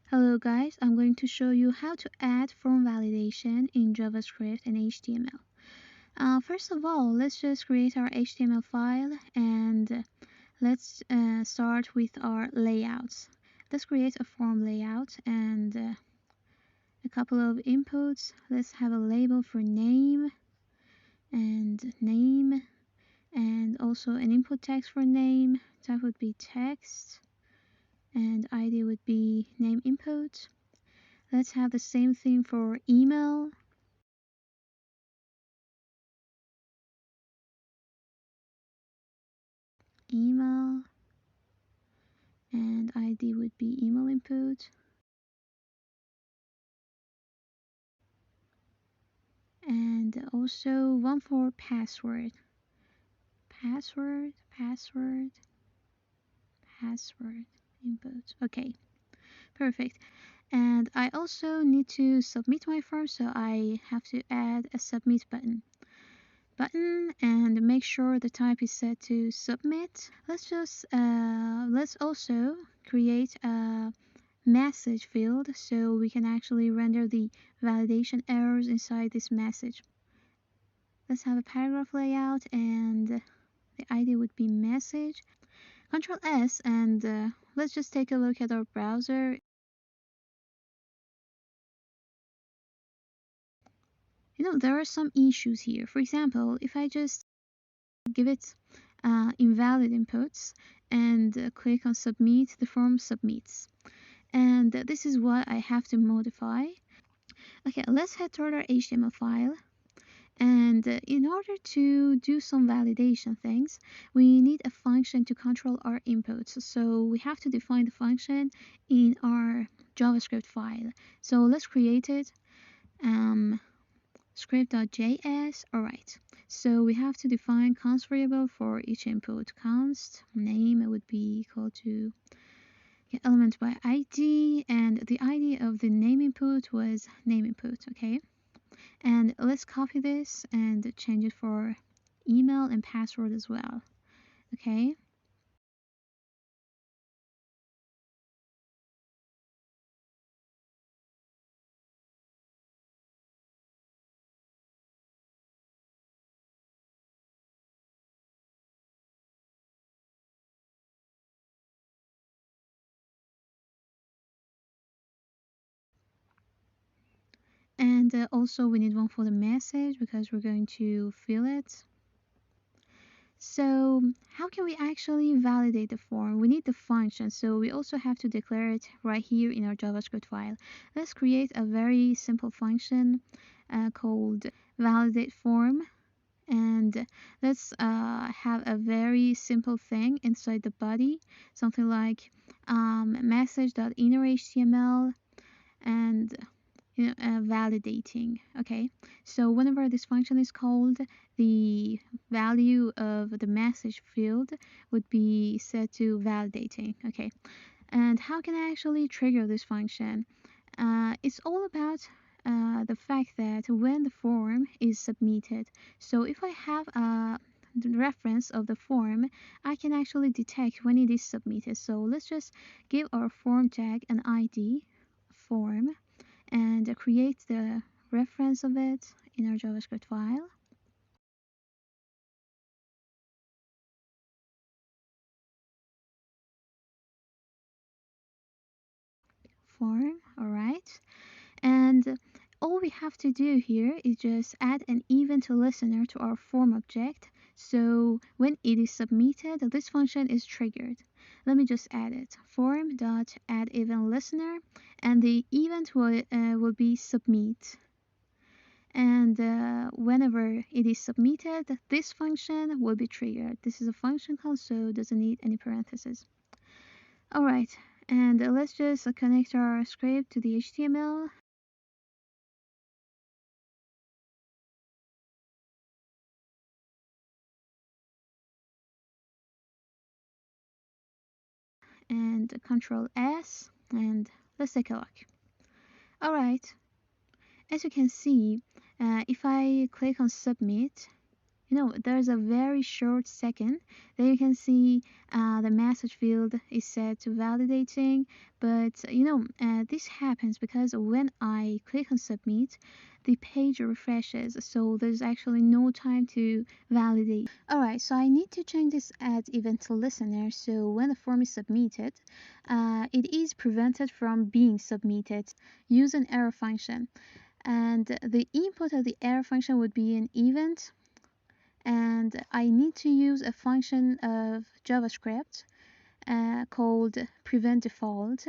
Hello guys, I'm going to show you how to add form validation in JavaScript and HTML. First of all, let's just create our HTML file and let's start with our layouts. Let's create a form layout and a couple of inputs. Let's have a label for name and also an input text for name. Type would be text and ID would be name input. Let's have the same thing for email. Email and ID would be email input. And also one for password. Password input. Okay, perfect. And I also need to submit my form, so I have to add a submit button and make sure the type is set to submit. Let's also create a message field so we can actually render the validation errors inside this message. Let's have a paragraph layout and the ID would be message. Control S and let's just take a look at our browser. There are some issues here. For example, if I just give it invalid inputs and click on submit, the form submits. And this is what I have to modify. Okay, let's head toward our HTML file. And in order to do some validation things, we need a function to control our inputs. So we have to define the function in our JavaScript file. So let's create it. Script.js. Alright, so we have to define const variable for each input. Const name would be equal to element by ID, and the ID of the name input was name input. Okay, and let's copy this and change it for email and password as well. Okay, and also we need one for the message because we're going to fill it. So how can we actually validate the form? We need the function, so we also have to declare it right here in our JavaScript file. Let's create a very simple function called validate form, and let's have a very simple thing inside the body, something like message.innerHTML and validating. Okay, so whenever this function is called, the value of the message field would be set to validating. Okay, and how can I actually trigger this function? It's all about the fact that when the form is submitted, so if I have a reference of the form, I can actually detect when it is submitted. So let's just give our form tag an ID form and create the reference of it in our JavaScript file. Form, alright. And all we have to do here is just add an event listener to our form object. So when it is submitted, this function is triggered. Let me just add it. Form.add event listener, and the event will be submit. And whenever it is submitted, this function will be triggered. This is a function call, so doesn't need any parentheses. Alright, and let's just connect our script to the HTML. And Control S, and let's take a look. Alright, as you can see, if I click on submit, there's a very short second. Then you can see the message field is set to validating. But this happens because when I click on submit, the page refreshes, so there's actually no time to validate. Alright, so I need to change this add event listener, so when the form is submitted, it is prevented from being submitted. Use an error function, and the input of the error function would be an event, and I need to use a function of JavaScript called prevent default.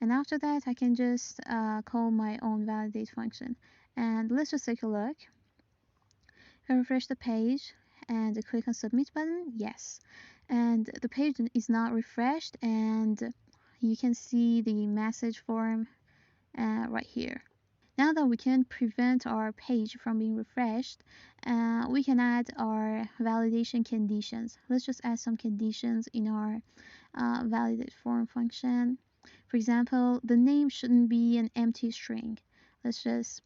And after that, I can just call my own validate function. And let's just take a look. I refresh the page and click on submit button. Yes. And the page is not refreshed, and you can see the message form right here. Now that we can prevent our page from being refreshed, we can add our validation conditions. Let's just add some conditions in our validate form function. For example, the name shouldn't be an empty string. Let's just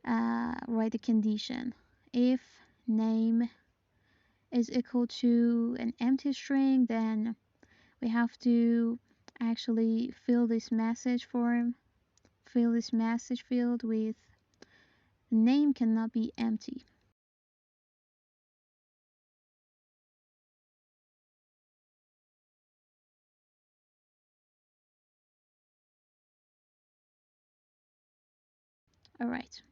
write a condition. If name is equal to an empty string, then we have to actually fill this message form, fill this message field with the name cannot be empty. Alright,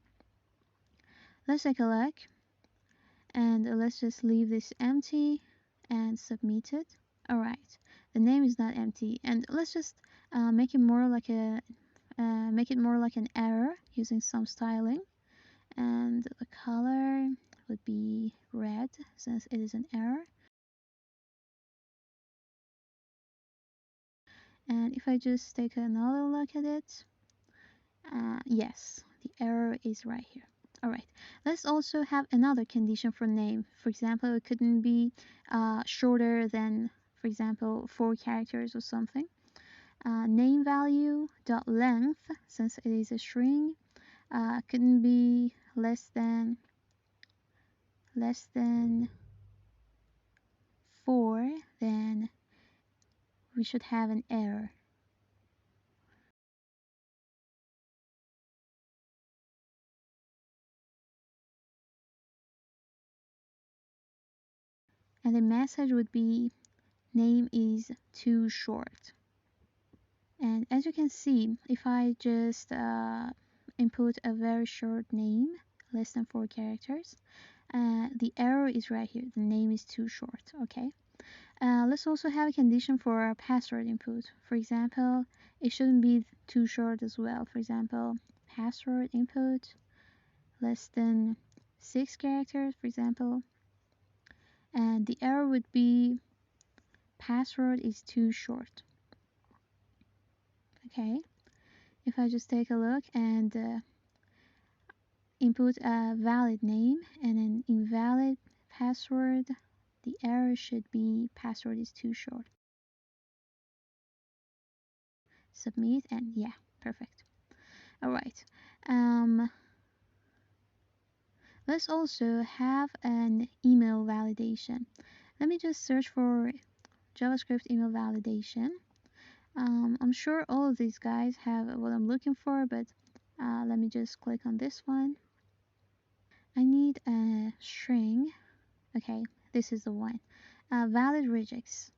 let's take a look, and let's just leave this empty and submit it. Alright, the name is not empty, and let's just make it more like a make it more like an error using some styling, and the color would be red since it is an error. And if I just take another look at it, yes, the error is right here. Alright, let's also have another condition for name. For example, it couldn't be shorter than, for example, 4 characters or something. Name value dot length, since it is a string, couldn't be less than 4, then we should have an error. And the message would be name is too short. And as you can see, if I just input a very short name, less than 4 characters, the error is right here. The name is too short. Okay. Let's also have a condition for our password input. For example, it shouldn't be too short as well. For example, password input less than 6 characters, for example, and the error would be password is too short. Okay, if I just take a look and input a valid name and an invalid password, the error should be password is too short. Submit, and yeah, perfect. Alright, let's also have an email validation. Let me just search for JavaScript email validation. I'm sure all of these guys have what I'm looking for, but let me just click on this one. I need a string. Okay, this is the one. Valid regex.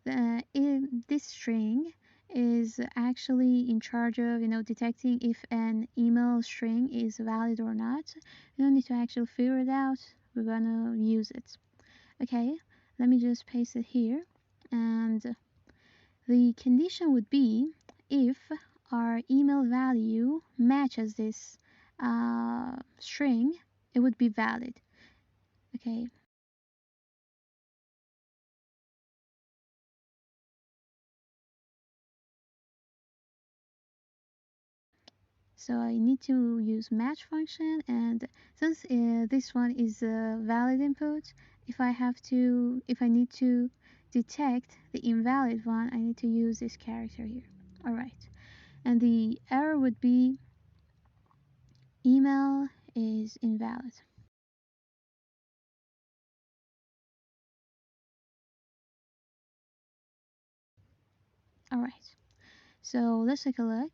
This string is actually in charge of detecting if an email string is valid or not. You don't need to actually figure it out. We're gonna use it. Okay, let me just paste it here, and the condition would be if our email value matches this string, it would be valid. Okay. So I need to use match function, and since this one is a valid input, if I need to detect the invalid one, I need to use this character here. Alright, and the error would be email is invalid. Alright, so let's take a look.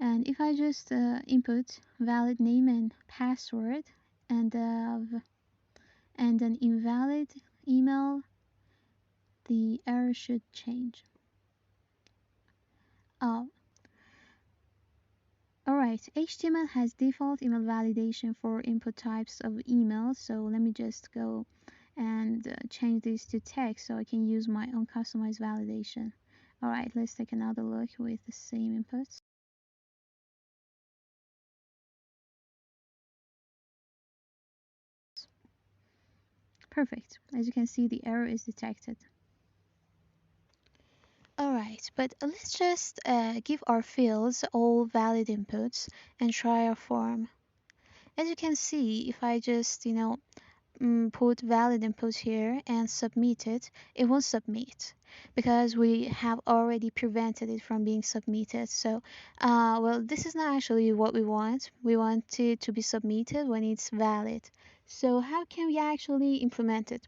And if I just input valid name and password and an invalid email, the error should change. Oh, alright, HTML has default email validation for input types of email, so let me just go and change this to text so I can use my own customized validation. Alright, let's take another look with the same inputs. Perfect. As you can see, the error is detected. Alright, but let's just give our fields all valid inputs and try our form. As you can see, if I just, put valid input here and submit it, it won't submit because we have already prevented it from being submitted. So, well, this is not actually what we want. We want it to be submitted when it's valid. So how can we actually implement it?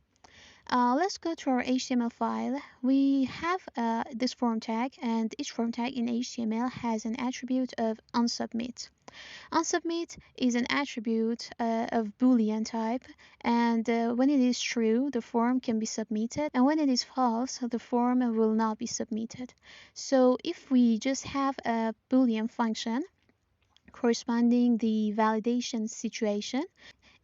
Let's go to our HTML file. We have this form tag, and each form tag in HTML has an attribute of onSubmit. OnSubmit is an attribute of Boolean type, and when it is true, the form can be submitted, and when it is false, the form will not be submitted. So if we just have a Boolean function corresponding the validation situation,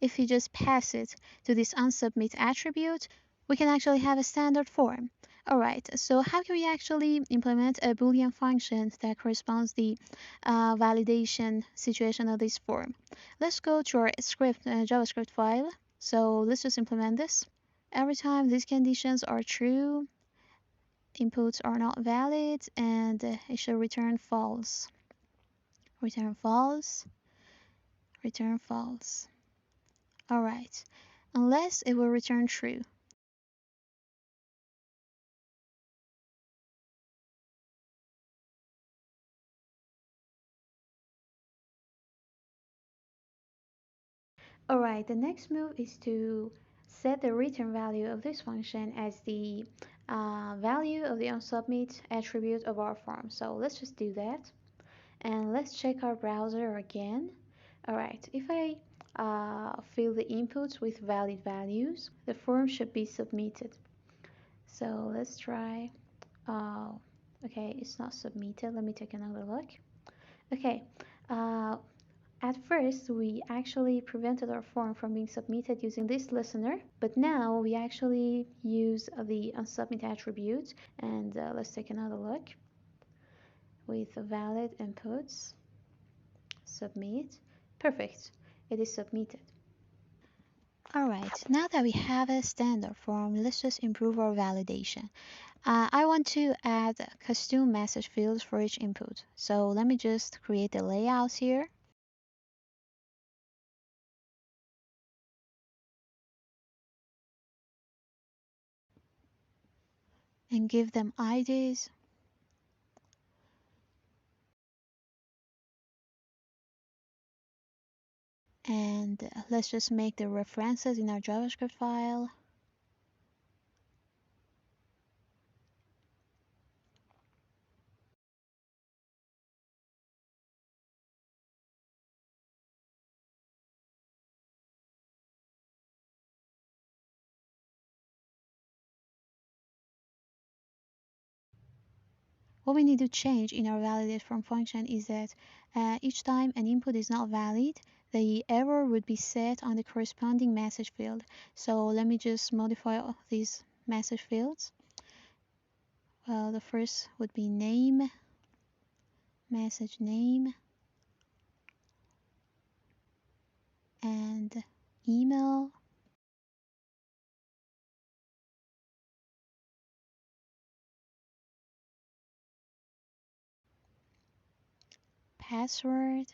if you just pass it to this onSubmit attribute, we can actually have a standard form. Alright, so how can we actually implement a Boolean function that corresponds the validation situation of this form? Let's go to our JavaScript file. So let's just implement this. Every time these conditions are true, inputs are not valid, and it should return false. Return false, return false. Alright, unless it will return true. Alright, the next move is to set the return value of this function as the value of the onSubmit attribute of our form. So let's just do that. And let's check our browser again. Alright, if I fill the inputs with valid values, the form should be submitted. So let's try. Oh, okay, it's not submitted. Let me take another look. Okay, uh, at first, we actually prevented our form from being submitted using this listener, but now we actually use the onSubmit attribute, and let's take another look with valid inputs. Submit. Perfect. It is submitted. Alright, now that we have a standard form, let's just improve our validation. I want to add custom message fields for each input. So let me just create the layouts here. And give them IDs. And let's just make the references in our JavaScript file. What we need to change in our validate from function is that each time an input is not valid, the error would be set on the corresponding message field. So let me just modify all these message fields. Well, the first would be name, message name, and email, password,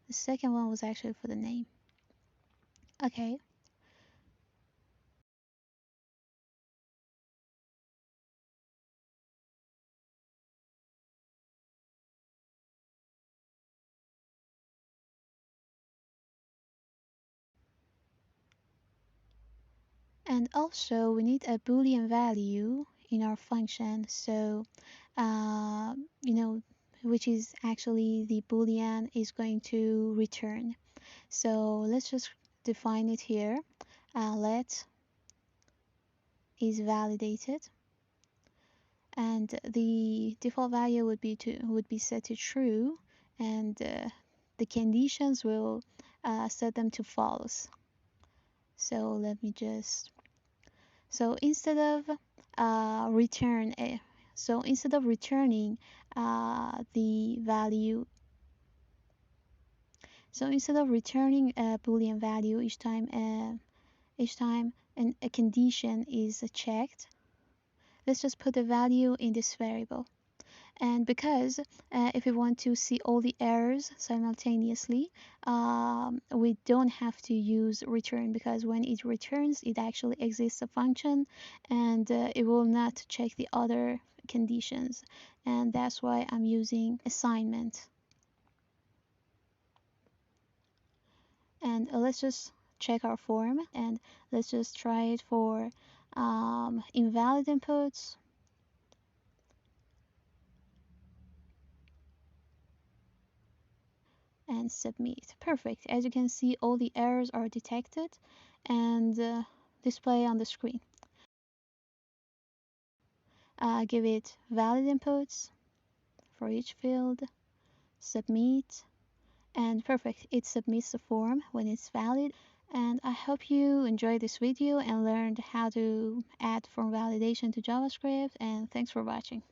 the second one was actually for the name. Okay. And also we need a boolean value in our function. So, uh, you know, which is actually the boolean is going to return. So let's just define it here. Let is validated, and the default value would be set to true, and the conditions will set them to false. So let me just so instead of return a so instead of returning the value so instead of returning a boolean value each time a condition is checked, let's just put a value in this variable. And because if we want to see all the errors simultaneously, we don't have to use return, because when it returns, it actually exists a function, and it will not check the other conditions. And that's why I'm using assignment. And let's just check our form, and let's just try it for invalid inputs. And submit. Perfect. As you can see, all the errors are detected and display on the screen. Give it valid inputs for each field, submit, and perfect. It submits the form when it's valid. And I hope you enjoyed this video and learned how to add form validation to JavaScript, and thanks for watching.